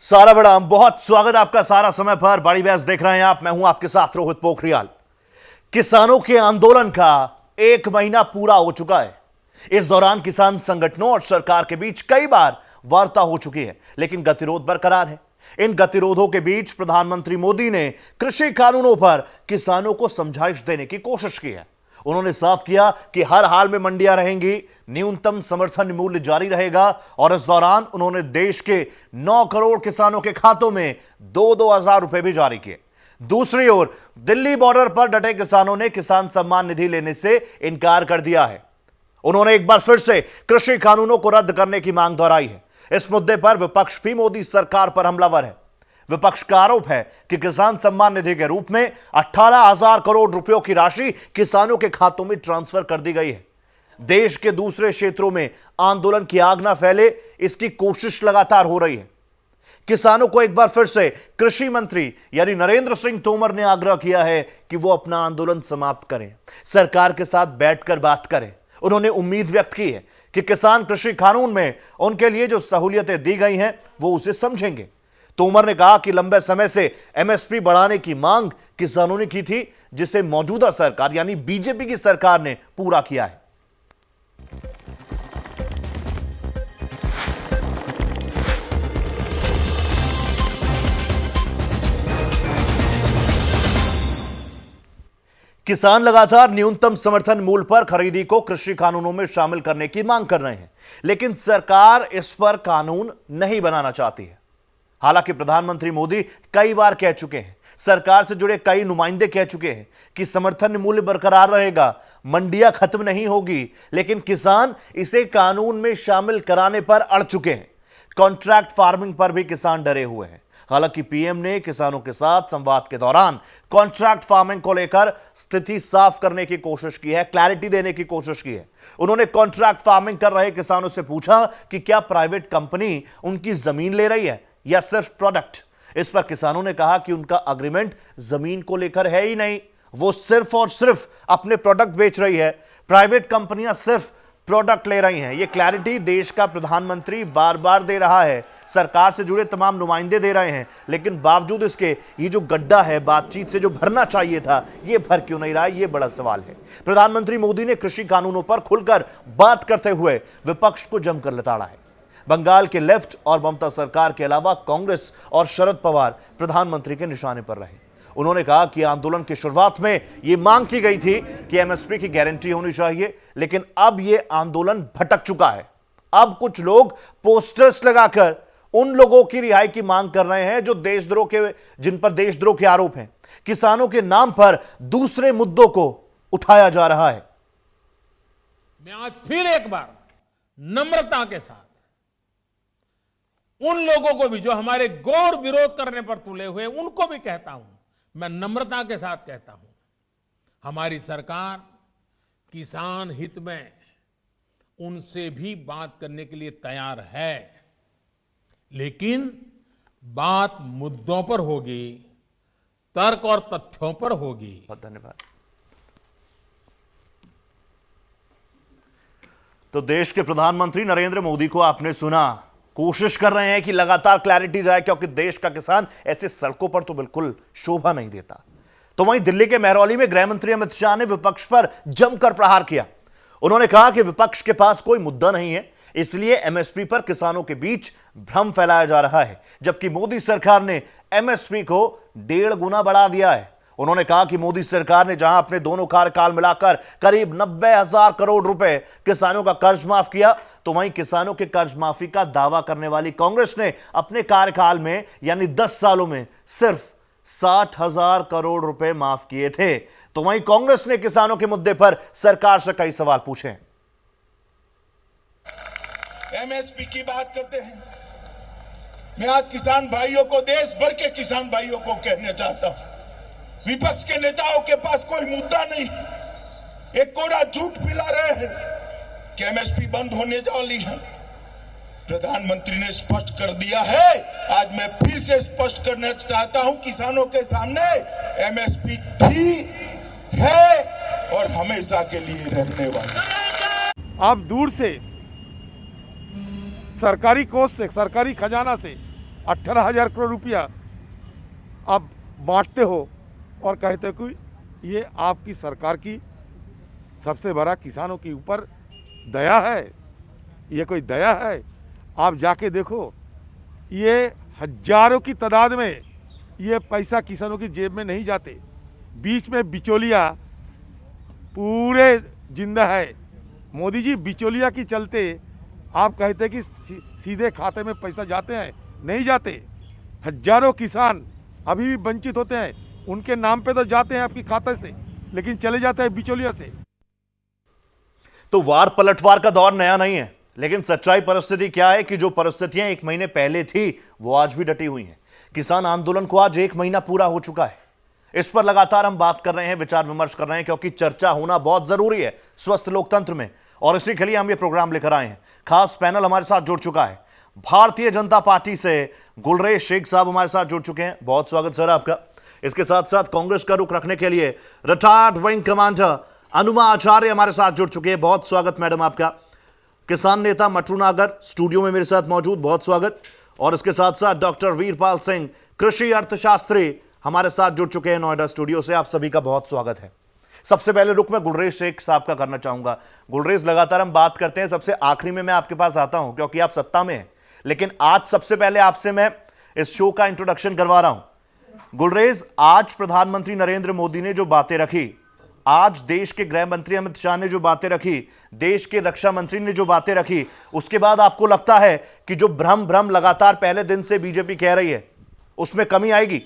सारा बड़ा बहुत स्वागत आपका सारा समय पर बड़ी बहस देख रहे हैं आप। मैं हूं आपके साथ रोहित पोखरियाल। किसानों के आंदोलन का 1 महीना पूरा हो चुका है। इस दौरान किसान संगठनों और सरकार के बीच कई बार वार्ता हो चुकी है, लेकिन गतिरोध बरकरार है। इन गतिरोधों के बीच प्रधानमंत्री मोदी ने कृषि कानूनों पर किसानों को समझाइश देने की कोशिश की है। उन्होंने साफ किया कि हर हाल में मंडियां रहेंगी, न्यूनतम समर्थन मूल्य जारी रहेगा और इस दौरान उन्होंने देश के 9 करोड़ किसानों के खातों में 2-2 हजार रुपए भी जारी किए। दूसरी ओर दिल्ली बॉर्डर पर डटे किसानों ने किसान सम्मान निधि लेने से इनकार कर दिया है। उन्होंने एक बार फिर से कृषि कानूनों को रद्द करने की मांग दोहराई है। इस मुद्दे पर विपक्ष भी मोदी सरकार पर हमलावर है। विपक्ष का आरोप है कि किसान सम्मान निधि के रूप में 18,000 करोड़ रुपयों की राशि किसानों के खातों में ट्रांसफर कर दी गई है। देश के दूसरे क्षेत्रों में आंदोलन की आग न फैले, इसकी कोशिश लगातार हो रही है। किसानों को एक बार फिर से कृषि मंत्री यानी नरेंद्र सिंह तोमर ने आग्रह किया है कि वो अपना आंदोलन समाप्त करें, सरकार के साथ बैठकर बात करें। उन्होंने उम्मीद व्यक्त की है कि किसान कृषि कानून में उनके लिए जो सहूलियतें दी गई हैं वो उसे समझेंगे। तोमर ने कहा कि लंबे समय से एमएसपी बढ़ाने की मांग किसानों ने की थी, जिसे मौजूदा सरकार यानी बीजेपी की सरकार ने पूरा किया है। किसान लगातार न्यूनतम समर्थन मूल्य पर खरीदी को कृषि कानूनों में शामिल करने की मांग कर रहे हैं, लेकिन सरकार इस पर कानून नहीं बनाना चाहती है। हालांकि प्रधानमंत्री मोदी कई बार कह चुके हैं, सरकार से जुड़े कई नुमाइंदे कह चुके हैं कि समर्थन मूल्य बरकरार रहेगा, मंडियां खत्म नहीं होगी, लेकिन किसान इसे कानून में शामिल कराने पर अड़ चुके हैं। कॉन्ट्रैक्ट फार्मिंग पर भी किसान डरे हुए हैं। हालांकि पीएम ने किसानों के साथ संवाद के दौरान कॉन्ट्रैक्ट फार्मिंग को लेकर स्थिति साफ करने की कोशिश की है, क्लैरिटी देने की कोशिश की है। उन्होंने कॉन्ट्रैक्ट फार्मिंग कर रहे किसानों से पूछा कि क्या प्राइवेट कंपनी उनकी जमीन ले रही है या सिर्फ प्रोडक्ट। इस पर किसानों ने कहा कि उनका अग्रीमेंट जमीन को लेकर है ही नहीं, वो सिर्फ और सिर्फ अपने प्रोडक्ट बेच रही है, प्राइवेट कंपनियां सिर्फ प्रोडक्ट ले रही हैं। ये क्लैरिटी देश का प्रधानमंत्री बार बार दे रहा है, सरकार से जुड़े तमाम नुमाइंदे दे रहे हैं, लेकिन बावजूद इसके ये जो गड्ढा है बातचीत से जो भरना चाहिए था, ये भर क्यों नहीं रहा है, ये बड़ा सवाल है। प्रधानमंत्री मोदी ने कृषि कानूनों पर खुलकर बात करते हुए विपक्ष को जमकर लताड़ा है। बंगाल के लेफ्ट और ममता सरकार के अलावा कांग्रेस और शरद पवार प्रधानमंत्री के निशाने पर रहे। उन्होंने कहा कि आंदोलन की शुरुआत में यह मांग की गई थी कि एमएसपी की गारंटी होनी चाहिए, लेकिन अब यह आंदोलन भटक चुका है। अब कुछ लोग पोस्टर्स लगाकर उन लोगों की रिहाई की मांग कर रहे हैं जो जिन पर देशद्रोह के आरोप हैं। किसानों के नाम पर दूसरे मुद्दों को उठाया जा रहा है। मैं आज फिर एक बार नम्रता के साथ उन लोगों को भी जो हमारे घोर विरोध करने पर तुले हुए, उनको भी कहता हूं, मैं नम्रता के साथ कहता हूं, हमारी सरकार किसान हित में उनसे भी बात करने के लिए तैयार है, लेकिन बात मुद्दों पर होगी, तर्क और तथ्यों पर होगी। बहुत धन्यवाद। तो देश के प्रधानमंत्री नरेंद्र मोदी को आपने सुना, कोशिश कर रहे हैं कि लगातार क्लैरिटी जाए, क्योंकि देश का किसान ऐसे सड़कों पर तो बिल्कुल शोभा नहीं देता। तो वहीं दिल्ली के महरौली में गृह मंत्री अमित शाह ने विपक्ष पर जमकर प्रहार किया। उन्होंने कहा कि विपक्ष के पास कोई मुद्दा नहीं है, इसलिए एमएसपी पर किसानों के बीच भ्रम फैलाया जा रहा है, जबकि मोदी सरकार ने एमएसपी को 1.5 गुना बढ़ा दिया है। उन्होंने कहा कि मोदी सरकार ने जहां अपने दोनों कार्यकाल मिलाकर करीब 90,000 करोड़ रुपए किसानों का कर्ज माफ किया, तो वहीं किसानों के कर्ज माफी का दावा करने वाली कांग्रेस ने अपने कार्यकाल में यानी 10 सालों में सिर्फ 60,000 करोड़ रुपए माफ किए थे। तो वहीं कांग्रेस ने किसानों के मुद्दे पर सरकार से कई सवाल पूछे। एमएसपी की बात करते हैं। मैं आज किसान भाइयों को, देश भर के किसान भाइयों को कहना चाहता हूं, विपक्ष के नेताओं के पास कोई मुद्दा नहीं, एक कोरा झूठ फैला रहे हैं कि एमएसपी बंद होने वाली है। प्रधानमंत्री ने स्पष्ट कर दिया है, आज मैं फिर से स्पष्ट करना चाहता हूं किसानों के सामने, एमएसपी थी, है और हमेशा के लिए रहने वाली। आप दूर से सरकारी कोष से, सरकारी खजाना से 18,000 करोड़ रुपया आप बांटते हो और कहते हो कि ये आपकी सरकार की सबसे बड़ा किसानों के ऊपर दया है। ये कोई दया है? आप जाके देखो, ये हजारों की तादाद में ये पैसा किसानों की जेब में नहीं जाते, बीच में बिचौलिया पूरे जिंदा है। मोदी जी, बिचौलिया की चलते आप कहते हैं कि सीधे खाते में पैसा जाते हैं, नहीं जाते। हजारों किसान अभी भी वंचित होते हैं, उनके नाम पे तो जाते हैं आपके खाते से, लेकिन चले जाते हैं बिचौलिया से। तो वार पलटवार का दौर नया नहीं है, लेकिन सच्चाई परिस्थिति क्या है कि जो परिस्थितियां 1 महीने पहले थी वो आज भी डटी हुई हैं। किसान आंदोलन को आज 1 महीना पूरा हो चुका है। इस पर लगातार हम बात कर रहे हैं, विचार विमर्श कर रहे हैं, क्योंकि चर्चा होना बहुत जरूरी है स्वस्थ लोकतंत्र में, और इसी के लिए हम ये प्रोग्राम लेकर आए हैं। खास पैनल हमारे साथ जुड़ चुका है। भारतीय जनता पार्टी से गुलरेज शेख साहब हमारे साथ जुड़ चुके हैं, बहुत स्वागत सर आपका। इसके साथ साथ कांग्रेस का रुख रखने के लिए रिटायर्ड विंग कमांडर अनुमा आचार्य हमारे साथ जुड़ चुके हैं, बहुत स्वागत मैडम आपका। किसान नेता मटरू नागर स्टूडियो में मेरे साथ मौजूद, बहुत स्वागत। और इसके साथ साथ डॉक्टर वीरपाल सिंह कृषि अर्थशास्त्री हमारे साथ जुड़ चुके हैं नोएडा स्टूडियो से, आप सभी का बहुत स्वागत है। सबसे पहले रुख मैं गुलरेज शेख साहब का करना चाहूंगा। गुलरेज, लगातार हम बात करते हैं, सबसे आखिरी में मैं आपके पास आता हूं क्योंकि आप सत्ता में हैं, लेकिन आज सबसे पहले आपसे मैं इस शो का इंट्रोडक्शन करवा रहा हूं। गुलरेज, आज प्रधानमंत्री नरेंद्र मोदी ने जो बातें रखी, आज देश के गृह मंत्री अमित शाह ने जो बातें रखी, देश के रक्षा मंत्री ने जो बातें रखी, उसके बाद आपको लगता है कि जो भ्रम लगातार पहले दिन से बीजेपी कह रही है उसमें कमी आएगी?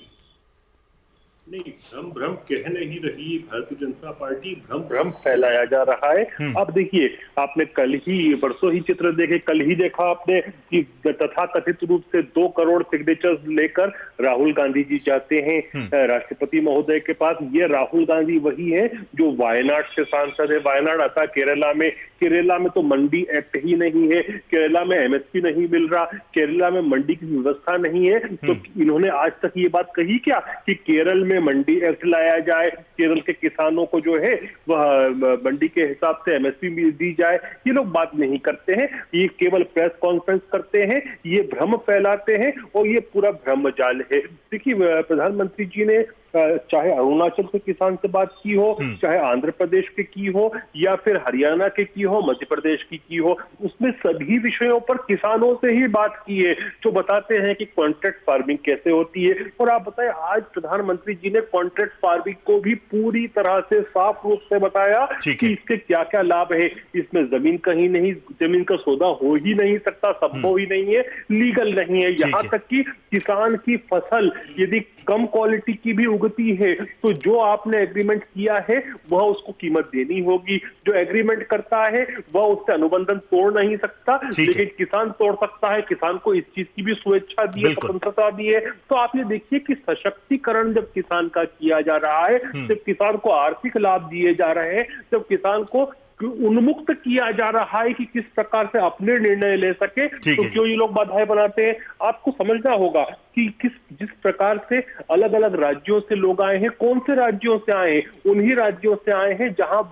नहीं, भ्रम कह नहीं रही भारतीय जनता पार्टी, भ्रम फैलाया जा रहा है। अब देखिए, आपने कल ही बरसों ही चित्र देखे, कल ही देखा आपने कि तथाकथित रूप से 2 करोड़ सिग्नेचर्स लेकर राहुल गांधी जी जाते हैं राष्ट्रपति महोदय के पास। ये राहुल गांधी वही है जो वायनाड से सांसद है। वायनाड आता केरला में तो मंडी एक्ट ही नहीं है, केरला में एमएसपी नहीं मिल रहा, केरला में मंडी की व्यवस्था नहीं है। तो इन्होंने आज तक ये बात कही क्या कि केरल में मंडी एक्ट लाया जाए, केरल के किसानों को जो है वह मंडी के हिसाब से एमएसपी दी जाए? ये लोग बात नहीं करते हैं, ये केवल प्रेस कॉन्फ्रेंस करते हैं, ये भ्रम फैलाते हैं और ये पूरा भ्रम जाल है। देखिए, प्रधानमंत्री जी ने चाहे अरुणाचल के किसान से बात की हो, चाहे आंध्र प्रदेश के की हो, या फिर हरियाणा के की हो, मध्य प्रदेश की हो, उसमें सभी विषयों पर किसानों से ही बात की है, जो बताते हैं कि कॉन्ट्रैक्ट फार्मिंग कैसे होती है। और आप बताएं, आज प्रधानमंत्री जी ने कॉन्ट्रैक्ट फार्मिंग को भी पूरी तरह से साफ रूप से बताया कि इसके क्या क्या लाभ है। इसमें जमीन कहीं नहीं, जमीन का सौदा हो ही नहीं सकता, संभव ही नहीं है, लीगल नहीं है। यहाँ तक कि किसान की फसल यदि कम क्वालिटी की भी उगती है तो जो आपने एग्रीमेंट किया है वह उसको कीमत देनी होगी। जो एग्रीमेंट करता है वह उससे अनुबंधन तोड़ नहीं सकता, लेकिन किसान तोड़ सकता है। किसान को इस चीज की भी स्वेच्छा दी है, स्वतंत्रता दी है। तो आप ये देखिए कि सशक्तिकरण जब किसान का किया जा रहा है, जब किसान को आर्थिक लाभ दिए जा रहे हैं, जब किसान को उन्मुक्त किया जा रहा है कि किस प्रकार से अपने निर्णय ले सके, तो क्यों ये लोग बाधाएं बनाते हैं? आपको समझना होगा कि जिस प्रकार से अलग अलग राज्यों से लोग आए हैं, कौन से राज्यों से आए हैं? उन्हीं राज्यों से आए हैं जहां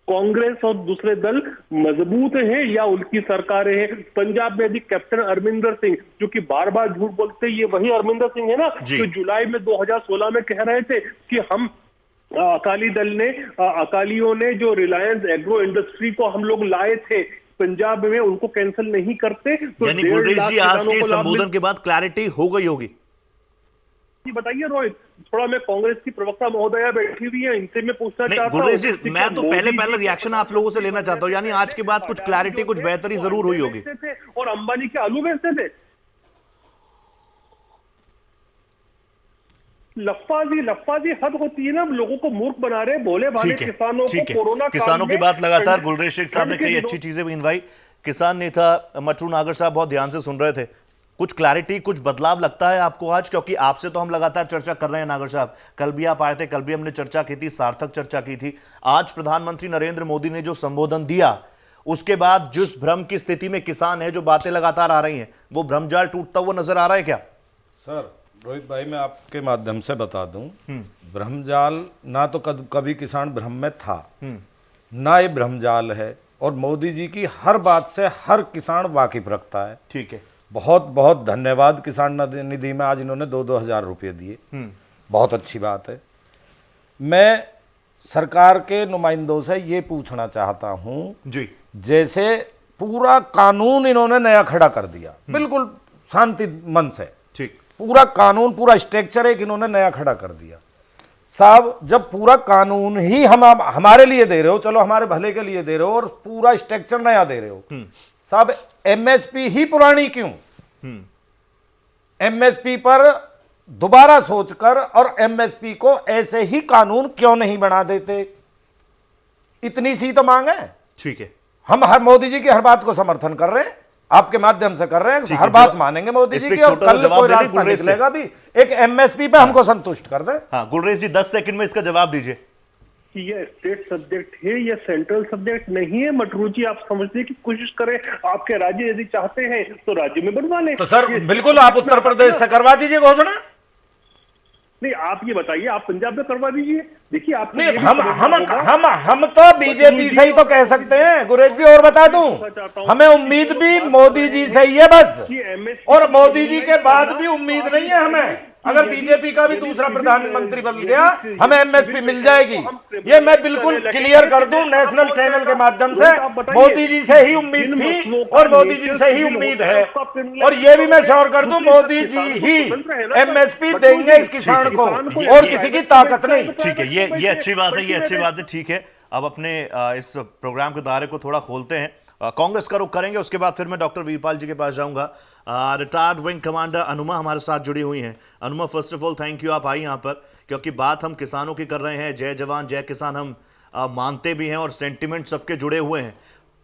कांग्रेस और दूसरे दल मजबूत हैं या उनकी सरकारें हैं। पंजाब में भी कैप्टन अमरिंदर सिंह, जो कि बार बार झूठ बोलते हैं, ये वही अमरिंदर सिंह है ना जो जुलाई में 2016 में कह रहे थे कि हम अकालियों ने जो रिलायंस एग्रो इंडस्ट्री को हम लोग लाए थे पंजाब में, उनको कैंसिल नहीं करते। तो यानी गुलरेज जी, आज के संबोधन के बाद क्लैरिटी हो गई होगी। बताइए रोहित, थोड़ा मैं कांग्रेस की प्रवक्ता महोदया बैठी हुई है, इनसे मैं पूछना चाहता हूँ। गुलरेज जी, मैं तो पहले रिएक्शन आप लोगों से लेना चाहता हूँ, यानी आज के बाद कुछ क्लैरिटी, कुछ बेहतरी जरूर हुई होगी। और अंबानी के आलू बेचते थे। लफ्फाजी हद होती है ना, लोगों को मूर्ख बना रहे, भोले भाले किसानों को कोरोना किसानों की बात लगातार गुलरेज शेख साहब ने कई अच्छी चीजें भी इनवाई। किसान नेता मटरू नागर साहब बहुत ध्यान से सुन रहे थे। कुछ क्लैरिटी, कुछ बदलाव लगता है आपको आज? क्योंकि आपसे तो हम लगातार चर्चा कर रहे हैं नागर साहब, कल भी आप आए थे, कल भी हमने चर्चा की थी, सार्थक चर्चा की थी। आज प्रधानमंत्री नरेंद्र मोदी ने जो संबोधन दिया, उसके बाद जिस भ्रम की स्थिति में किसान है, जो बातें लगातार आ रही हैं, वो भ्रमजाल टूटता हुआ नजर आ रहा है क्या? सर रोहित भाई, मैं आपके माध्यम से बता दूं, भ्रमजाल ना तो कभी किसान भ्रम में था, ना ये भ्रमजाल है, और मोदी जी की हर बात से हर किसान वाकिफ रखता है। ठीक है। बहुत बहुत धन्यवाद। किसान निधि में आज इन्होंने 2-2 हज़ार रुपये दिए, बहुत अच्छी बात है। मैं सरकार के नुमाइंदों से ये पूछना चाहता हूँ जी, जैसे पूरा कानून इन्होंने नया खड़ा कर दिया, बिल्कुल शांति मन से, ठीक, पूरा कानून, पूरा स्ट्रक्चर एक इन्होंने नया खड़ा कर दिया। साहब, जब पूरा कानून ही हम हमारे लिए दे रहे हो, चलो हमारे भले के लिए दे रहे हो, और पूरा स्ट्रक्चर नया दे रहे हो, साहब एमएसपी ही पुरानी क्यों? एमएसपी पर दोबारा सोचकर और एमएसपी को ऐसे ही कानून क्यों नहीं बना देते? इतनी सी तो मांग है। ठीक है, हम हर मोदी जी की हर बात को समर्थन कर रहे हैं, आपके माध्यम से कर रहे हैं, ठीक हर है, बात मानेंगे मोदी इस जी पे की, और छोटा सा कल जवाब कोई दे दें रास्ता गुलरेज से। निकलेगा भी, एक एमएसपी पे हमको संतुष्ट कर दें। हाँ गुलरेज जी 10 सेकंड में इसका जवाब दीजिए। कि ये स्टेट सब्जेक्ट है या सेंट्रल सब्जेक्ट नहीं है। मटरू जी, आप समझने की कोशिश करें। आपके राज्य यदि चाहते हैं तो राज्य में बनवा लें। तो सर बिल्कुल आप उत्तर प्रदेश से करवा दीजिए घोषणा। नहीं, आप ये बताइए, आप पंजाब में करवा दीजिए। देखिए, आप नहीं, हम तो बीजेपी से ही तो कह सकते हैं गुरेज जी। और बता दूं, हमें उम्मीद भी मोदी जी से ही है बस, और मोदी जी के बाद भी उम्मीद नहीं है हमें। अगर बीजेपी का भी दूसरा प्रधानमंत्री बन गया, हमें एमएसपी मिल जाएगी। ये मैं बिल्कुल क्लियर कर दूं नेशनल चैनल के माध्यम से, मोदी जी से ही उम्मीद थी और मोदी जी से ही उम्मीद है। और ये भी मैं श्योर कर दूं, मोदी जी ही एमएसपी देंगे इस किसान को, और किसी की ताकत नहीं। ठीक है, ये अच्छी बात है, ये अच्छी बात है। ठीक है, अब अपने इस प्रोग्राम के दायरे को थोड़ा खोलते हैं। कांग्रेस का रुख करेंगे, उसके बाद फिर मैं डॉक्टर वीरपाल जी के पास जाऊंगा। रिटायर्ड विंग कमांडर अनुमा हमारे साथ जुड़ी हुई हैं। Anuma, first of all thank you, आप आई यहाँ पर, क्योंकि बात हम किसानों की कर रहे हैं। जय जवान जय किसान हम मानते भी हैं और सेंटिमेंट सबके जुड़े हुए हैं।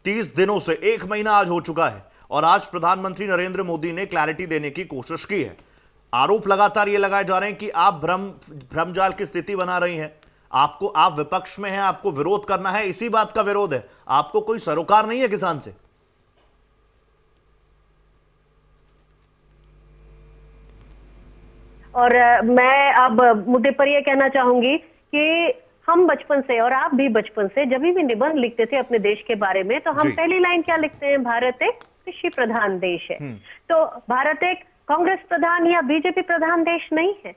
30 दिनों से 1 महीना आज हो चुका है और आज प्रधानमंत्री नरेंद्र मोदी ने क्लैरिटी देने की कोशिश की है। आरोप लगातार ये लगाए जा रहे हैं कि आप भ्रमजाल की स्थिति बना रही हैं। आप विपक्ष में हैं, आपको विरोध करना है, इसी बात का विरोध है, आपको कोई सरोकार नहीं है किसान से। और मैं अब मुद्दे पर यह कहना चाहूंगी कि हम बचपन से, और आप भी बचपन से, जब भी निबंध लिखते थे अपने देश के बारे में, तो हम पहली लाइन क्या लिखते हैं? भारत एक कृषि प्रधान देश है। तो भारत एक कांग्रेस प्रधान या बीजेपी प्रधान देश नहीं है।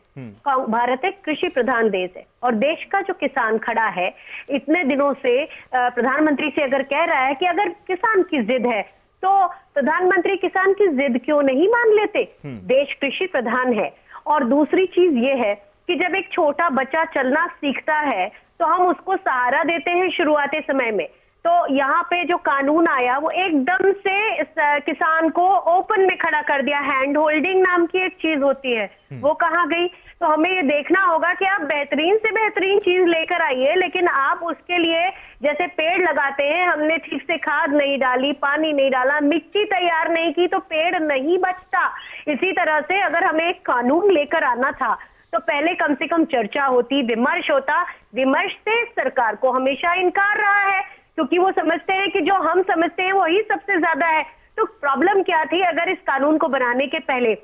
भारत एक कृषि प्रधान देश है, और देश का जो किसान खड़ा है इतने दिनों से, प्रधानमंत्री से अगर कह रहा है कि अगर किसान की जिद है तो प्रधानमंत्री किसान की जिद क्यों नहीं मान लेते? देश कृषि प्रधान है। और दूसरी चीज ये है कि जब एक छोटा बच्चा चलना सीखता है तो हम उसको सहारा देते हैं शुरुआती समय में। तो यहाँ पे जो कानून आया वो एकदम से किसान को ओपन में खड़ा कर दिया। हैंड होल्डिंग नाम की एक चीज होती है, वो कहाँ गई? तो हमें ये देखना होगा कि आप बेहतरीन से बेहतरीन चीज लेकर आइए, लेकिन आप उसके लिए जैसे पेड़ लगाते हैं, हमने ठीक से खाद नहीं डाली, पानी नहीं डाला, मिट्टी तैयार नहीं की, तो पेड़ नहीं बचता। इसी तरह से अगर हमें एक कानून लेकर आना था तो पहले कम से कम चर्चा होती, विमर्श होता। विमर्श से सरकार को हमेशा इनकार रहा है, क्योंकि वो समझते हैं कि जो हम समझते हैं वही सबसे ज्यादा है। तो प्रॉब्लम क्या थी? अगर इस कानून को बनाने के पहले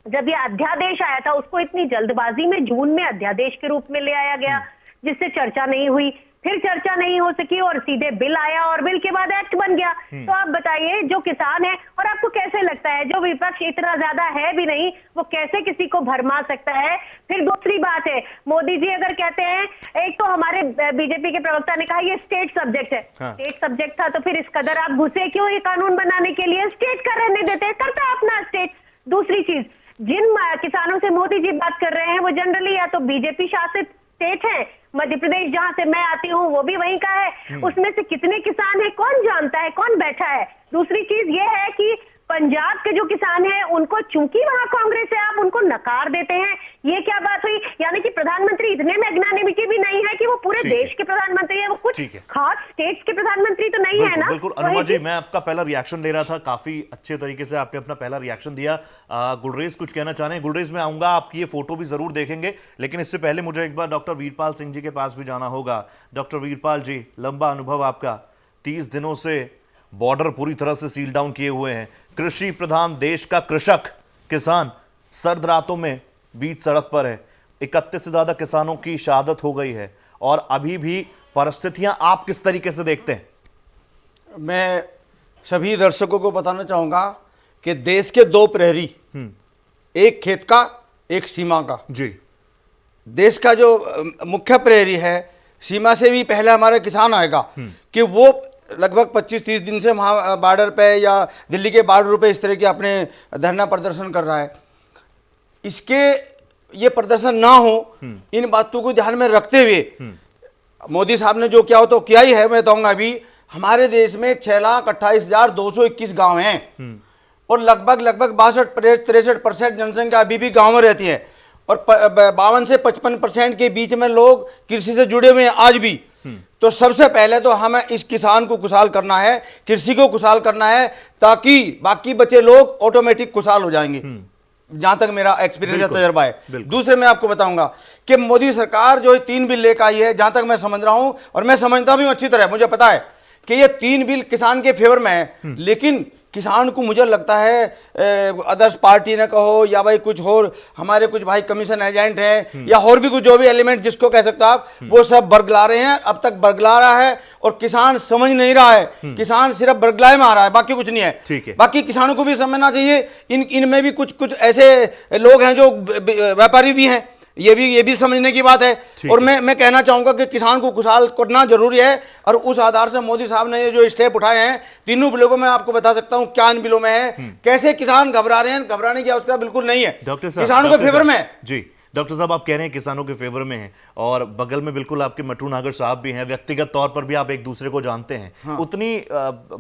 जब ये अध्यादेश आया था, उसको इतनी जल्दबाजी में जून में अध्यादेश के रूप में ले आया गया, जिससे चर्चा नहीं हुई, फिर चर्चा नहीं हो सकी और सीधे बिल आया और बिल के बाद एक्ट बन गया। तो आप बताइए, जो किसान है, और आपको कैसे लगता है जो विपक्ष इतना ज्यादा है भी नहीं, वो कैसे किसी को भरमा सकता है? फिर दूसरी बात है, मोदी जी अगर कहते हैं, एक तो हमारे बीजेपी के प्रवक्ता ने कहा ये स्टेट सब्जेक्ट है। स्टेट सब्जेक्ट था तो फिर इस कदर आप घुसे क्यों ये कानून बनाने के लिए? स्टेट का रहने देते, करता अपना स्टेट। दूसरी चीज, जिन किसानों से मोदी जी बात कर रहे हैं वो जनरली या तो बीजेपी शासित स्टेट है, मध्य प्रदेश जहां से मैं आती हूँ वो भी वहीं का है। उसमें से कितने किसान है कौन जानता है, कौन बैठा है? दूसरी चीज ये है कि पंजाब के जो किसान हैं उनको चूंकि वहां कांग्रेस है, आप उनको नकार देते हैं। ये क्या बात हुई? यानी कि प्रधानमंत्री इतने मैग्नानिमिटी भी नहीं है कि वो पूरे देश के प्रधानमंत्री है, वो कुछ खास स्टेट्स के प्रधानमंत्री तो नहीं है ना। बिल्कुल अनुमा जी, मैं आपका पहला रिएक्शन ले रहा था, काफी अच्छे तरीके से आपने अपना पहला रिएक्शन दिया। गुलरेज कुछ कहना चाह रहे हैं? गुलरेज में आऊंगा, आपकी ये फोटो भी जरूर देखेंगे, लेकिन इससे पहले मुझे एक बार डॉक्टर वीरपाल सिंह जी के पास भी जाना होगा। डॉक्टर वीरपाल जी, लंबा अनुभव आपका, 30 दिनों से बॉर्डर पूरी तरह से सील डाउन किए हुए हैं, कृषि प्रधान देश का कृषक किसान सर्द रातों में बीच सड़क पर है, 31 से ज्यादा किसानों की शहादत हो गई है, और अभी भी परिस्थितियां आप किस तरीके से देखते हैं? मैं सभी दर्शकों को बताना चाहूँगा कि देश के दो प्रहरी, एक खेत का एक सीमा का। जी। देश का जो मुख्य प्रहरी है, सीमा से भी पहले हमारा किसान आएगा, कि वो लगभग 25-30 दिन से वहाँ बॉर्डर पे या दिल्ली के बॉर्डर पे इस तरह के अपने धरना प्रदर्शन कर रहा है। इसके ये प्रदर्शन ना हो, इन बातों को ध्यान में रखते हुए मोदी साहब ने जो किया हो तो किया ही है। मैं कहूँगा अभी हमारे देश में 6,28,221 गांव हैं और लगभग 62-63% जनसंख्या अभी भी गाँव में रहती है और 52 से 55% के बीच में लोग कृषि से जुड़े हुए हैं आज भी। तो सबसे पहले तो हमें इस किसान को खुशहाल करना है, कृषि को खुशहाल करना है, ताकि बाकी बचे लोग ऑटोमेटिक खुशहाल हो जाएंगे, जहां तक मेरा एक्सपीरियंस या तजुर्बा है। दूसरे मैं आपको बताऊंगा कि मोदी सरकार जो 3 बिल लेकर आई है, जहां तक मैं समझ रहा हूं और मैं समझता भी हूं अच्छी तरह, मुझे पता है कि ये 3 बिल किसान के फेवर में है, लेकिन किसान को मुझे लगता है अदर्स पार्टी ने कहो या भाई कुछ और हमारे कुछ भाई कमीशन एजेंट हैं या और भी कुछ जो भी एलिमेंट जिसको कह सकते हो आप, वो सब बरगला रहे हैं, अब तक बरगला रहा है और किसान समझ नहीं रहा है। किसान सिर्फ बरगलाए में आ रहा है, बाकी कुछ नहीं है। ठीक है। बाकी किसानों को भी समझना चाहिए, इनमें भी कुछ ऐसे लोग हैं जो व्यापारी भी हैं, ये भी समझने की बात है। और मैं कहना चाहूंगा कि किसान को खुशहाल करना जरूरी है और उस आधार से मोदी साहब ने ये जो स्टेप उठाए हैं, तीनों बिलों को मैं आपको बता सकता हूं क्या इन बिलों में है, कैसे किसान घबरा रहे हैं। घबराने की आवश्यकता बिल्कुल नहीं है, डॉक्टर साहब किसानों के फेवर में है। जी डॉक्टर साहब, आप कह रहे हैं किसानों के फेवर में हैं और बगल में बिल्कुल आपके मट्टू नागर साहब भी हैं, व्यक्तिगत तौर पर भी आप एक दूसरे को जानते हैं। हाँ। उतनी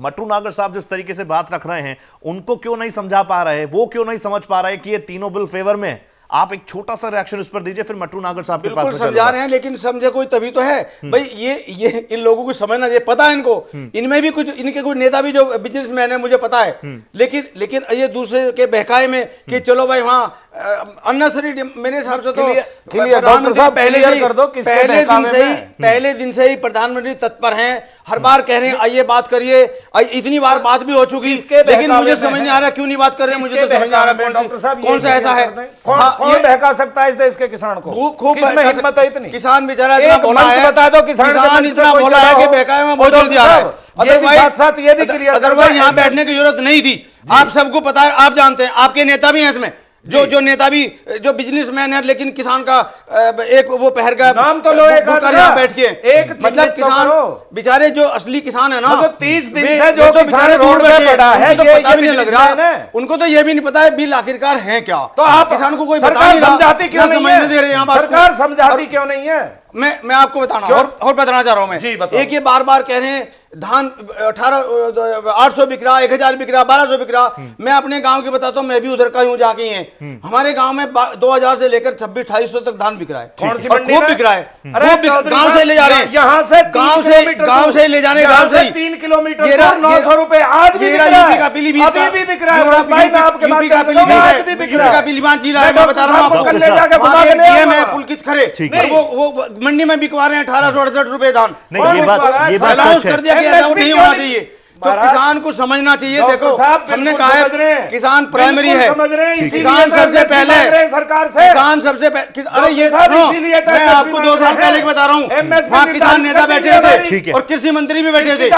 मट्टू नागर साहब जिस तरीके से बात रख रहे हैं, उनको क्यों नहीं समझा पा रहे, वो क्यों नहीं समझ पा रहे कि ये तीनों बिल फेवर में है? आप एक छोटा सा रिएक्शन उस पर दीजिए, फिर मट्टू नागर साहब के पास में समझा रहे हैं, लेकिन समझे कोई तभी तो है भाई। ये इन लोगों को समझना चाहिए, पता है इनको, इनमें भी कुछ इनके कोई नेता भी जो बिजनेसमैन है, मुझे पता है, लेकिन ये दूसरे के बहकाए में कि चलो भाई वहाँ अननेसेसरी, मेरे हिसाब से तो प्रधानमंत्री पहले दिन से ही प्रधानमंत्री तत्पर हैं, हर बार कह रहे हैं आइए बात करिए, इतनी बार बात भी हो चुकी, लेकिन मुझे समझ नहीं आ रहा क्यों नहीं बात कर रहे हैं। मुझे तो समझ नहीं आ रहा कौन सा ऐसा है, कौन बहका सकता है इस देश के किसान को? खूब हिम्मत है इतनी? किसान बेचारा इतना बोला है, बता दो किसान इतना बोला है कि बहकाए में बहुत जल्दी आ रहा है। साथ ये भी क्लियर, अदरवाइज यहाँ बैठने की जरूरत नहीं थी। आप सबको पता है, आप जानते हैं, आपके नेता भी हैं इसमें, जो नेता भी जो बिजनेसमैन है, लेकिन किसान का एक वो पहर का नाम तो लो, एक बैठ के एक मतलब किसान बेचारे जो असली किसान है ना, तो 30 दिन से जो किसान रोड पे पड़ा है, तो पता भी नहीं लग रहा, उनको तो ये भी नहीं पता है बिल आखिरकार है क्या। तो आप किसान को कोई सरकार समझाती क्यों नहीं है? दे रहे हैं सरकार समझाती क्यों नहीं है? मैं आपको बताना और बताना चाह रहा हूं मैं। एक ये बार बार कह रहे हैं धान 800 बिक रहा, 1000 बिक रहा, 1200 बिक रहा। मैं अपने गांव की बताता हूं, मैं भी उधर का हूं जाके ही है। हमारे गांव में 2000 से लेकर 26-2800 तक धान बिक रहा है, खूब बिक रहा है। गांव से ले जा रहे हैं, यहाँ से गांव से ले जाने, गांव से 3 किलोमीटर 900 रुपए आज भी यूपी का पीलीभीत का बिक रहा है। भाई मैं आपके बात कर रहा हूं, आज भी बिक रहा है। पीलीभीत जिला है, मैं बता रहा हूं आपको, पुलकित खरे वो मंडी में बिकवा रहे हैं 1868 रुपए धान। ये बात सच है, कर दिया कि नहीं होना चाहिए। तो किसान को समझना चाहिए। देखो हमने कहा है किसान प्राइमरी है, किसान सबसे पहले, सरकार से किसान सबसे पहले। अरे ये मैं आपको 2 साल पहले बता रहा हूँ, वहाँ किसान नेता बैठे थे और कृषि मंत्री भी बैठे थे।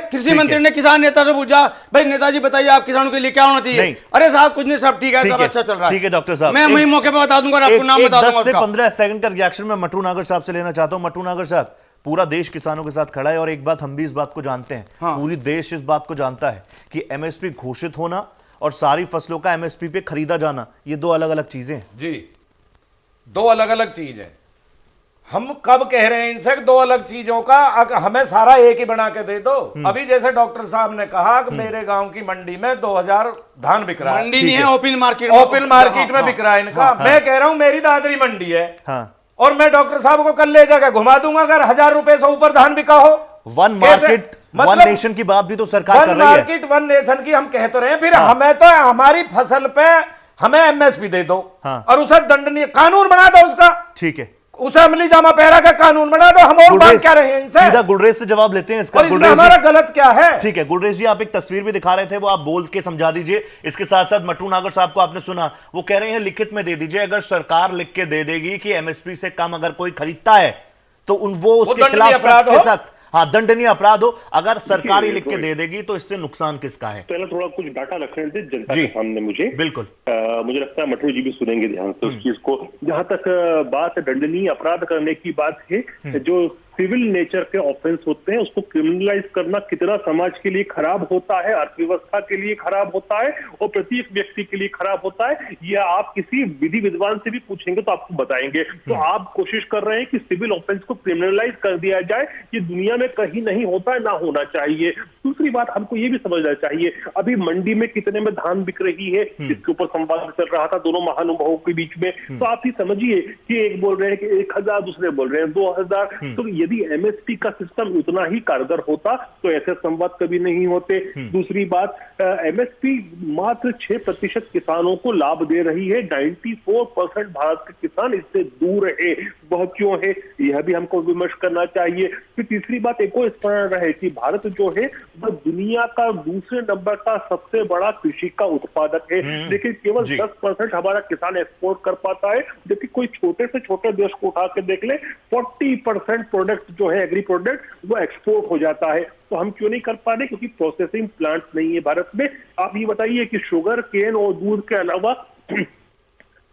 कृषि मंत्री ने किसान नेता से पूछा, भाई नेताजी बताइए आप किसानों के लिए क्या होना चाहिए? अरे साहब कुछ नहीं, सब ठीक है, सब अच्छा चल रहा है। ठीक है डॉक्टर साहब, मैं वही मौके पर बता दूंगा, आपको नाम बता दूंगा। 10 से 15 सेकंड का रिएक्शन मैं मट्टू नागर साहब से लेना चाहता हूं। मट्टू नागर साहब, पूरा देश किसानों के साथ खड़ा है और एक बात हम भी इस बात को जानते हैं, पूरी देश इस बात को जानता है कि एमएसपी घोषित होना और सारी फसलों का एमएसपी पे खरीदा जाना, ये 2 अलग अलग चीजें हैं। जी, 2 अलग अलग चीज है। हम कब कह रहे हैं इनसे 2 अलग चीजों का, हमें सारा एक ही बना के दे दो। अभी जैसे डॉक्टर साहब ने कहा कि मेरे गांव की मंडी में 2000 धान बिक रहा है, मंडी नहीं है, ओपन मार्केट में बिक रहा है इनका। मैं कह रहा हूं मेरी दादरी मंडी है और मैं डॉक्टर साहब को कल ले जाकर घुमा दूंगा अगर 1000 रुपए से ऊपर धान बिका हो। वन मार्केट वन नेशन की बात भी तो सरकार कर रही है। वन मार्केट वन नेशन की हम कह तो रहे हैं, फिर हमें तो हमारी फसल पे हमें एमएसपी दे दो और उसे दंडनीय कानून बना दो उसका। ठीक है, उसे अमली जामा पहरा का कानून बना दो। हम और बात क्या रहे हैं इनसे, सीधा गुलरेज से जवाब लेते हैं इसका। गुलरेज हमारा गलत क्या है? ठीक है गुलरेज जी, आप एक तस्वीर भी दिखा रहे थे, वो आप बोल के समझा दीजिए। इसके साथ साथ मट्टू नागर साहब को आपने सुना, वो कह रहे हैं लिखित में दे दीजिए, अगर सरकार लिख के दे देगी कि एमएसपी से कम अगर कोई खरीदता है तो वो उसके खिलाफ सख्त हाँ, दंडनीय अपराध हो, अगर सरकार ही लिख के दे देगी तो इससे नुकसान किसका है? पहले थोड़ा कुछ डाटा रखने दे जनता के सामने मुझे। बिल्कुल। मुझे लगता है मटरू जी भी सुनेंगे ध्यान से उस चीज को। जहां तक बात दंडनीय अपराध करने की बात है, जो सिविल नेचर के ऑफेंस होते हैं उसको क्रिमिनलाइज करना कितना समाज के लिए खराब होता है, अर्थव्यवस्था के लिए खराब होता है और प्रत्येक व्यक्ति के लिए खराब होता है, यह आप किसी विधि विद्वान से भी पूछेंगे तो आपको बताएंगे। तो आप कोशिश कर रहे हैं कि सिविल ऑफेंस को क्रिमिनलाइज कर दिया जाए, ये दुनिया में कहीं नहीं होता है, ना होना चाहिए। दूसरी बात हमको ये भी समझना चाहिए, अभी मंडी में कितने में धान बिक रही है, इसके ऊपर संवाद चल रहा था दोनों महानुभावों के बीच में। तो आप ही समझिए कि एक बोल रहे हैं कि 1000, दूसरे बोल रहे हैं 2000। तो यदि एमएसपी का सिस्टम उतना ही कारगर होता तो ऐसे संवाद कभी नहीं होते। दूसरी बात, एमएसपी मात्र 6% किसानों को लाभ दे रही है, 94% भारत के किसान इससे दूर है। वह क्यों है, यह भी हमको विमर्श करना चाहिए। फिर तीसरी बात एक और स्मरण रहे कि भारत जो है वह दुनिया का दूसरे नंबर का सबसे बड़ा कृषि का उत्पादक है, लेकिन केवल 10% हमारा किसान एक्सपोर्ट कर पाता है। जबकि कोई छोटे से छोटे देश को उठा के देख ले, 40% प्रोडक्ट जो है एग्री प्रोडक्ट वो एक्सपोर्ट हो जाता है। तो हम क्यों नहीं कर पा रहे? क्योंकि प्रोसेसिंग प्लांट्स नहीं है भारत में। आप ये बताइए कि शुगर केन और दूध के अलावा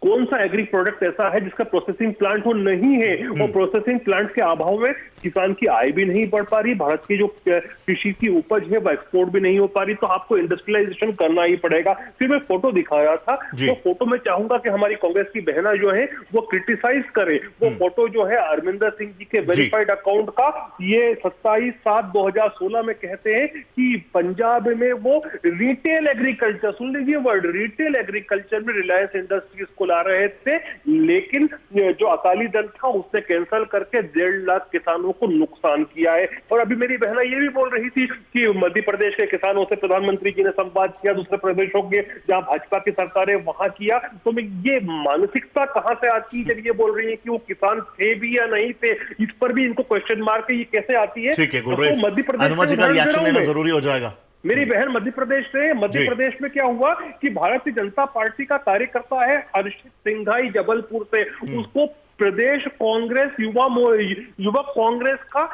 कौन सा एग्री प्रोडक्ट ऐसा है जिसका प्रोसेसिंग प्लांट हो? नहीं है। और प्रोसेसिंग प्लांट के अभाव में किसान की आय भी नहीं बढ़ पा रही, भारत की जो कृषि की उपज है वो एक्सपोर्ट भी नहीं हो पा रही। तो आपको इंडस्ट्रियलाइजेशन करना ही पड़ेगा। फिर मैं फोटो दिखा रहा था, वो फोटो में चाहूंगा कि हमारी कांग्रेस की बहना जो है वो क्रिटिसाइज करे। वो फोटो जो है अरविंदर सिंह जी के वेरीफाइड अकाउंट का, ये 27/7/2016 में कहते हैं कि पंजाब में वो रिटेल एग्रीकल्चर, सुन लीजिए वर्ड, रिटेल एग्रीकल्चर में रिलायंस इंडस्ट्रीज को ला रहे थे, लेकिन जो अकाली दल था उसने कैंसिल करके 1.5 लाख किसानों को नुकसान किया है। और अभी मेरी बहना ये भी बोल रही थी कि मध्य प्रदेश के किसानों से प्रधानमंत्री जी ने संवाद किया, दूसरे प्रदेशों के जहां भाजपा की सरकार है वहां किया। तो मैं ये मानसिकता कहां से आती है जब ये बोल रही है कि वो किसान थे भी या नहीं थे? इस पर भी इनको क्वेश्चन मार्क है, ये कैसे आती है? ठीक है गुलरेज, अनुमा जी का रिएक्शन लेना जरूरी हो जाएगा। मेरी बहन मध्य प्रदेश से, मध्य प्रदेश में क्या हुआ कि भारतीय जनता पार्टी का कार्यकर्ता है हर्षित सिंघाई जबलपुर से, उसको प्रदेश कांग्रेस युवक कांग्रेस का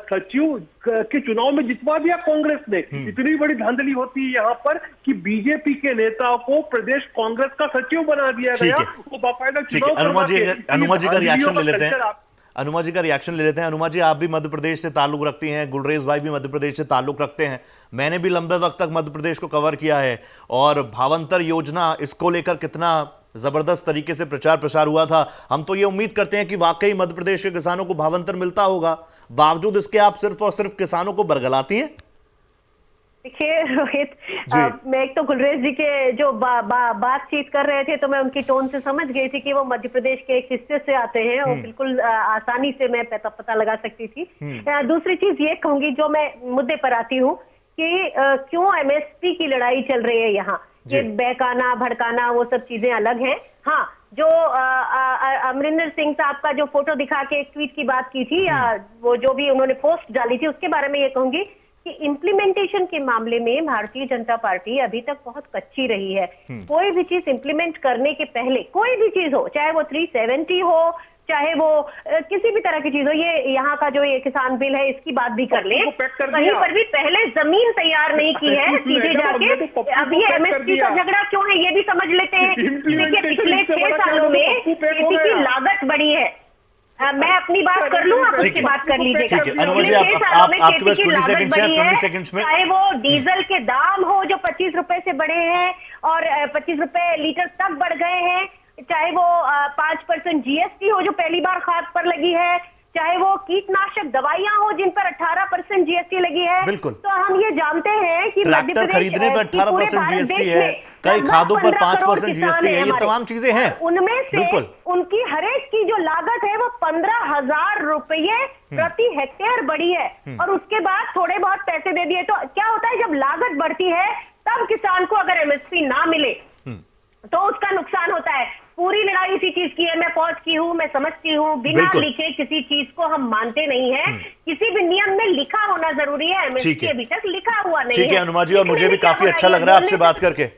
सचिव के चुनाव में जितवा दिया कांग्रेस ने। इतनी बड़ी धांधली होती है यहाँ पर कि बीजेपी के नेता को प्रदेश कांग्रेस का सचिव बना दिया गया। वो बाकायदा चुनाव। अनुमा जी का रिएक्शन ले लेते हैं। अनुमा जी का रिएक्शन ले लेते हैं। अनुमा जी, आप भी मध्य प्रदेश से ताल्लुक रखती हैं, गुलरेज भाई भी मध्य प्रदेश से ताल्लुक रखते हैं। मैंने भी लंबे वक्त तक मध्य प्रदेश को कवर किया है और भावांतर योजना, इसको लेकर कितना जबरदस्त तरीके से प्रचार प्रसार हुआ था। हम तो ये उम्मीद करते हैं कि वाकई मध्य प्रदेश के किसानों को भावांतर मिलता होगा, बावजूद इसके आप सिर्फ और सिर्फ किसानों को बरगलाती हैं। देखिए रोहित, मैं एक तो गुलरेज जी के जो बातचीत कर रहे थे तो मैं उनकी टोन से समझ गई थी कि वो मध्य प्रदेश के एक हिस्से से आते हैं और बिल्कुल आसानी से मैं पता लगा सकती थी। दूसरी चीज ये कहूंगी, जो मैं मुद्दे पर आती हूँ कि क्यों एमएसपी की लड़ाई चल रही है यहाँ। ये बहकाना भड़काना वो सब चीजें अलग हैं। हाँ, जो अमरिंदर सिंह साहब का जो फोटो दिखा के एक ट्वीट की बात की थी, या वो जो भी उन्होंने पोस्ट डाली थी, उसके बारे में ये कहूंगी कि इम्प्लीमेंटेशन के मामले में भारतीय जनता पार्टी अभी तक बहुत कच्ची रही है। कोई भी चीज इम्प्लीमेंट करने के पहले, कोई भी चीज हो, चाहे वो 370 हो, चाहे वो किसी भी तरह की चीज हो, ये यहाँ का जो ये किसान बिल है इसकी बात भी कर ले, कहीं पर भी पहले जमीन तैयार नहीं की है सीधे जाके। अब ये एमएसपी का झगड़ा क्यों है ये भी समझ लेते हैं। देखिए, पिछले 6 सालों में खेती की लागत बढ़ी है। मैं अपनी बात कर लूं, आप उसकी बात कर लीजिएगा। आपके पास 20 सेकंड में, चाहे वो डीजल के दाम हो जो 25 रुपए से बढ़े हैं और 25 रुपए लीटर तक बढ़ गए हैं, चाहे वो 5% जीएसटी हो जो पहली बार खाद पर लगी है, चाहे वो कीटनाशक दवाइयां हो जिन पर 18% जीएसटी लगी है। बिल्कुल। तो हम ये जानते हैं कि ट्रैक्टर खरीदने पर 18% जीएसटी है, कई खादों पर 5% जीएसटी है, ये तमाम चीजें हैं। उनमें से उनकी हरेक की जो लागत है वो 15,000 रुपये प्रति हेक्टेयर बढ़ी है और उसके बाद थोड़े बहुत पैसे दे दिए। तो क्या होता है, जब लागत बढ़ती है तब किसान को अगर एमएसपी ना मिले तो उसका नुकसान होता है। पूरी लड़ाई इसी चीज की है। मैं फौज की हूँ, मैं समझती हूँ, बिना लिखे किसी चीज को हम मानते नहीं है। किसी भी नियम में लिखा होना जरूरी है, एमएसपी अभी तक लिखा हुआ नहीं है। ठीक है अनुमा जी, और मुझे भी काफी अच्छा लग रहा है आपसे बात करके।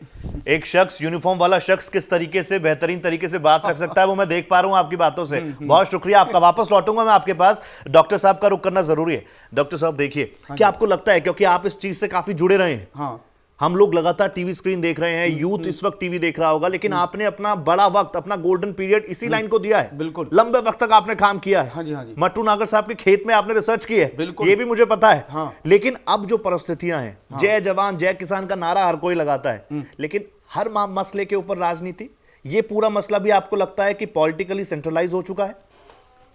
एक शख्स, यूनिफॉर्म वाला शख्स किस तरीके से बेहतरीन तरीके से बात रख सकता है वो मैं देख पा रहा हूं आपकी बातों से। बहुत शुक्रिया आपका। वापस लौटूंगा मैं आपके पास, डॉक्टर साहब का रुख करना जरूरी है। डॉक्टर साहब देखिए, क्या आपको लगता है, क्योंकि आप इस चीज से काफी जुड़े रहे हैं, हाँ। हम लोग लगातार टीवी स्क्रीन देख रहे हैं, यूथ इस वक्त टीवी देख रहा होगा, लेकिन आपने अपना बड़ा वक्त, अपना गोल्डन पीरियड इसी लाइन को दिया है। बिल्कुल। लंबे वक्त तक आपने काम किया है। हाँ जी, हाँ जी। मट्टू नागर साहब के खेत में आपने रिसर्च की है, बिल्कुल। ये भी मुझे पता है। हाँ। लेकिन अब जो परिस्थितियां हैं, जय जवान जय किसान का नारा हर कोई लगाता है, लेकिन हर मसले के ऊपर राजनीति, ये पूरा मसला भी आपको लगता है कि पॉलिटिकली सेंट्रलाइज हो चुका है?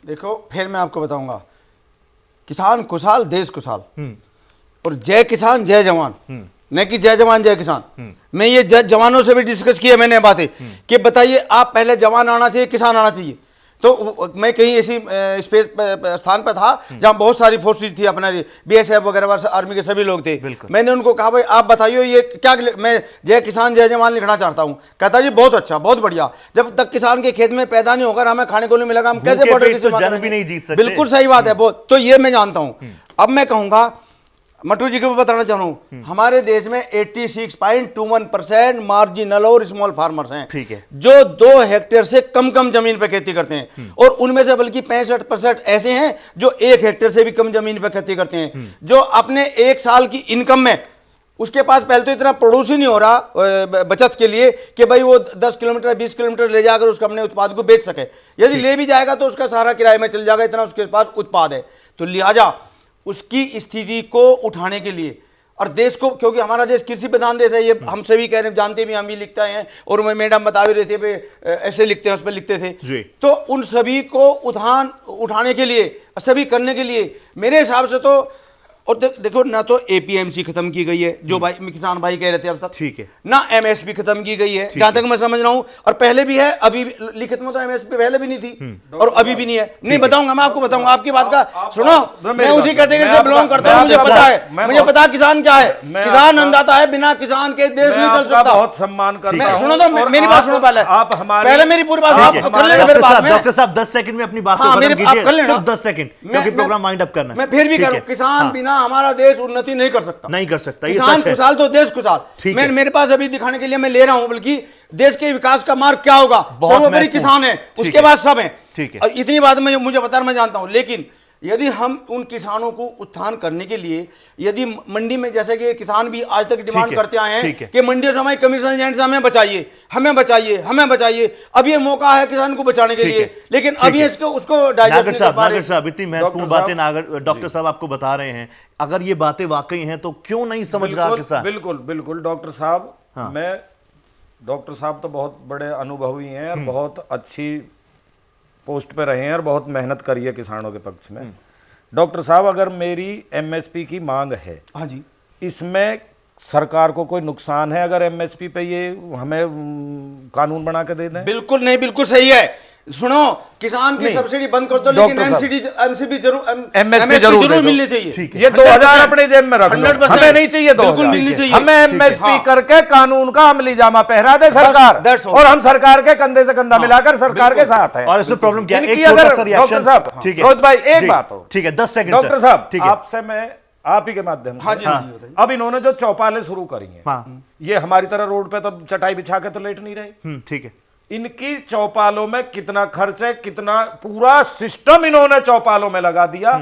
देखो, फिर मैं आपको बताऊंगा, किसान खुशहाल देश खुशहाल, और जय किसान जय जवान, न कि जय जवान जय किसान। मैं ये जवानों से भी डिस्कस किया मैंने बातें कि बताइए, आप पहले जवान आना चाहिए, किसान आना चाहिए। तो मैं कहीं ऐसी स्पेस स्थान पर था जहां बहुत सारी फोर्सेज थी, अपना बीएसएफ वगैरह आर्मी के सभी लोग थे। मैंने उनको कहा, भाई आप बताइए ये क्या, मैं जय किसान जय जवान लिखना चाहता हूं। कहता जी बहुत अच्छा, बहुत बढ़िया, जब तक किसान के खेत में पैदा नहीं होगा, हमें खाने को नहीं मिलेगा, हम कैसे बॉर्डर की जंग भी नहीं जीत सकते। बिल्कुल सही बात है, बहुत। तो ये मैं जानता हूं। अब मैं कहूंगा, मट्टू जी को बताना चाह रहा हूं, हमारे देश में 86.21% मार्जिनल और स्मॉल फार्मर्स हैं। ठीक है। जो 2 हेक्टेयर से कम जमीन पर खेती करते हैं, और उनमें से बल्कि 65% ऐसे हैं जो 1 हेक्टेयर से भी कम जमीन पर खेती करते हैं, जो अपने 1 साल की इनकम में, उसके पास पहले तो इतना प्रोड्यूस ही नहीं हो रहा बचत के लिए कि भाई वो 10 किलोमीटर 20 किलोमीटर ले जाकर उसका अपने उत्पाद को बेच सके। यदि ले भी जाएगा तो उसका सारा किराए में चल जाएगा, इतना उसके पास उत्पाद है। तो लिहाजा उसकी स्थिति को उठाने के लिए, और देश को, क्योंकि हमारा देश कृषि प्रधान देश है, ये हम सभी कह रहे हैं, जानते भी, हम भी लिखते हैं, और मैडम बता भी रहे थे, ऐसे लिखते हैं, उस पर लिखते थे। तो उन सभी को उठाने के लिए, सभी करने के लिए मेरे हिसाब से तो, और देखो, ना तो एपीएमसी खत्म की गई है, जो भाई किसान भाई कह रहे थे अब तक, ठीक है, ना एमएसपी खत्म की गई है, जहां तक मैं समझ रहा हूं, और पहले भी है, अभी लिखित में तो एमएसपी पहले भी नहीं थी, और अभी भी नहीं है। नहीं बताऊंगा, मैं आपको बताऊंगा, आपकी बात का सुनो, मैं उसी कैटेगरी से बिलोंग करता हूं, मुझे पता है, मुझे पता किसान क्या है। किसान अन्नदाता है, बिना किसान के देश नहीं चल सकता। बहुत सम्मान करता हूं। सुनो तो, मेरी बात सुनो पहले मेरी पूरी बात कर लेना, फिर बाद में। डॉक्टर साहब 10 सेकंड में अपनी बात को खत्म कीजिए, सिर्फ 10 सेकंड, क्योंकि प्रोग्राम वाइंड अप करना है। मैं फिर भी करूं, किसान बिना हमारा देश उन्नति नहीं कर सकता, नहीं कर सकता। ये किसान सच है। खुशहाल तो देश खुशहाल। मेरे पास अभी दिखाने के लिए मैं ले रहा हूं, बल्कि देश के विकास का मार्ग क्या होगा, सर्वोपरि किसान है, उसके बाद सब है। ठीक है, और इतनी बात मुझे पता है, मैं जानता हूं। लेकिन यदि हम उन किसानों को उत्थान करने के लिए, यदि मंडी में, जैसे कि किसान भी आज तक डिमांड करते आए हैं कि मंडियों से हमारी कमीशन एजेंट से हमें बचाइए, हमें बचाइए, हमें बचाइए, अब ये मौका है किसान को बचाने के लिए, लेकिन अभी उसको नागर साहब इतनी महत्वपूर्ण बातें डॉक्टर साहब आपको बता रहे हैं, अगर ये बातें वाकई हैं तो क्यों नहीं समझ रहा किसान? बिल्कुल डॉक्टर साहब, मैं, डॉक्टर साहब तो बहुत बड़े अनुभवी हैं और बहुत अच्छी पोस्ट पे रहे हैं और बहुत मेहनत करी है किसानों के पक्ष में। डॉक्टर साहब, अगर मेरी एमएसपी की मांग है, हाँ जी, इसमें सरकार को कोई नुकसान है अगर एमएसपी पे ये हमें कानून बना के दे दें? बिल्कुल नहीं, बिल्कुल सही है। सुनो, किसान की सब्सिडी बंद कर दो, लेकिन एमएसपी जरूर मिलनी चाहिए। ये 2000 अपने जेब में रख लो, हमें नहीं चाहिए 2000, मिलनी चाहिए। हमें एमएसपी करके कानून का अमली जामा पहरा दे सरकार, और हम सरकार के कंधे से कंधा मिलाकर सरकार के साथ हैं। और इसमें प्रॉब्लम क्या है? एक छोटा सा रिएक्शन। डॉक्टर साहब, ठीक है, रोहित भाई, एक बात हो, ठीक है, 10 सेकंड। डॉक्टर साहब, आपसे मैं, आप ही के माध्यम से, अब इन्होंने जो चौपालें शुरू करी हैं, ये हमारी तरह रोड पे तो चटाई बिछा के तो लेट नहीं रहे। ठीक है, इनकी चौपालों में कितना खर्च है, कितना पूरा सिस्टम इन्होंने चौपालों में लगा दिया।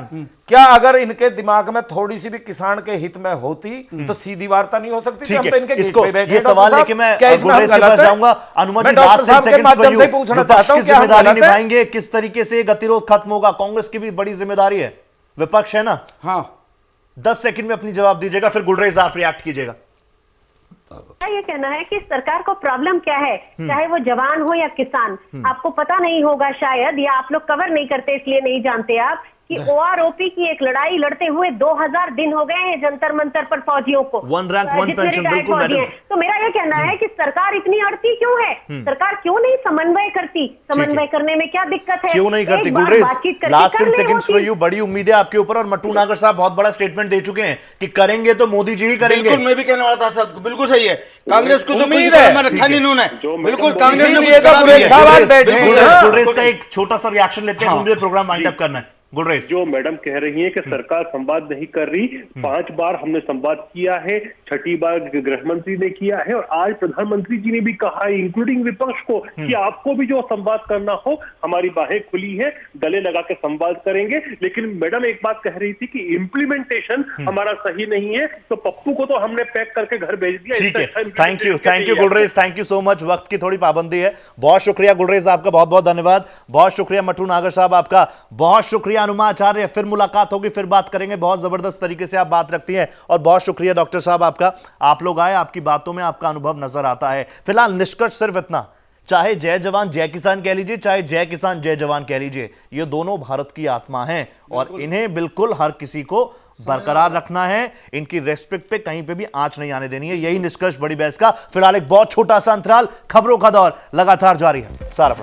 क्या अगर इनके दिमाग में थोड़ी सी भी किसान के हित में होती तो सीधी वार्ता नहीं हो सकती? हम तो इनके इसको गेट पे बैठे ये सवाल है कि मैं गुरेज के पास जाऊंगा। अनुमान जी, डॉक्टर साहब के माध्यम से पूछना चाहता हूं, जिम्मेदारी निभाएंगे, किस तरीके से गतिरोध खत्म होगा? कांग्रेस की भी बड़ी जिम्मेदारी है, विपक्ष है ना। हाँ, 10 सेकंड में अपनी जवाब दीजिएगा, फिर गुलरेज आप रिएक्ट कीजिएगा। ये कहना है कि सरकार को प्रॉब्लम क्या है, चाहे वो जवान हो या किसान, आपको पता नहीं होगा शायद, या आप लोग कवर नहीं करते इसलिए नहीं जानते आप कि ओआरओपी की एक लड़ाई लड़ते हुए 2000 दिन हो गए हैं जंतर मंतर पर फौजियों को, वन रैंक वन पेंशन। बिल्कुल मैडम, तो मेरा ये कहना है कि सरकार इतनी अड़ती क्यों है? सरकार क्यों नहीं समन्वय करती? समन्वय करने में क्या दिक्कत है? क्यों नहीं करती? Gulrez, last 10 seconds for you. बड़ी उम्मीदें आपके ऊपर, और मट्टू नागर साहब बहुत बड़ा स्टेटमेंट दे चुके हैं कि करेंगे तो मोदी जी ही करेंगे। बिल्कुल, मैं भी कहने वाला था सर, बिल्कुल सही है। कांग्रेस को तो उम्मीद है, रखा नहीं इन्होंने, बिल्कुल कांग्रेस ने गुलरेज का एक छोटा सा रिएक्शन लेते हैं, मुझे प्रोग्राम वाइंड अप करना है। गुलरेज जो मैडम कह रही हैं कि सरकार संवाद नहीं कर रही, 5 बार हमने संवाद किया है, 6ठी बार गृह मंत्री ने किया है और आज प्रधानमंत्री जी ने भी कहा है इंक्लूडिंग विपक्ष को कि आपको भी जो संवाद करना हो हमारी बाहें खुली है, गले लगा के संवाद करेंगे। लेकिन मैडम एक बात कह रही थी कि इम्प्लीमेंटेशन हमारा सही नहीं है, तो पप्पू को तो हमने पैक करके घर भेज दिया। ठीक है, thank you Gulrez, thank you so much. वक्त की थोड़ी पाबंदी है, बहुत शुक्रिया गुलरेज आपका, बहुत बहुत धन्यवाद। बहुत शुक्रिया मट्टू नागर साहब आपका, बहुत शुक्रिया अनुमा आचार्य। फिर मुलाकात होगी, फिर बात करेंगे, बहुत जबरदस्त तरीके से आप बात रखती हैं। और बहुत शुक्रिया डॉक्टर साहब आपका, आप लोग आए, आपकी बातों में आपका अनुभव नजर आता है। फिलहाल निष्कर्ष सिर्फ इतना, चाहे जय जवान जय किसान कह लीजिए, चाहे जय किसान जय जवान कह लीजिए, ये दोनों भारत की आत्मा हैं और इन्हें बिल्कुल हर किसी को बरकरार रखना है। इनकी रेस्पेक्ट पे कहीं पे भी आंच नहीं आने देनी है। यही निष्कर्ष बड़ी बहस का। फिलहाल एक बहुत छोटा सा अंतराल, खबरों का दौर लगातार जारी है। सारा